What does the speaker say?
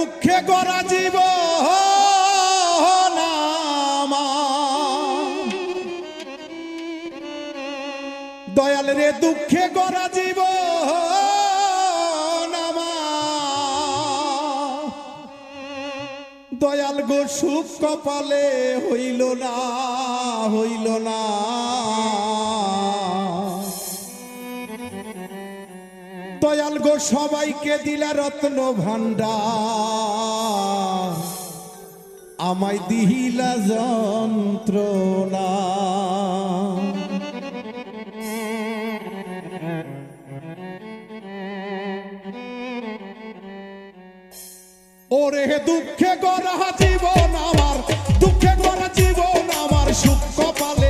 দুঃখে গড়া জীবন দয়াল রে দুঃখে গড়া জীবন দয়াল গো সুখ কপালে হইল না হইল না দয়াল গো সবাইকে দিলা রত্ন ভান্ডার আমায় দিহিলা যন্ত্রণা ওরে দুঃখে গড়া জীবন আমার দুঃখে গড়া জীবন আমার সুখ কপাল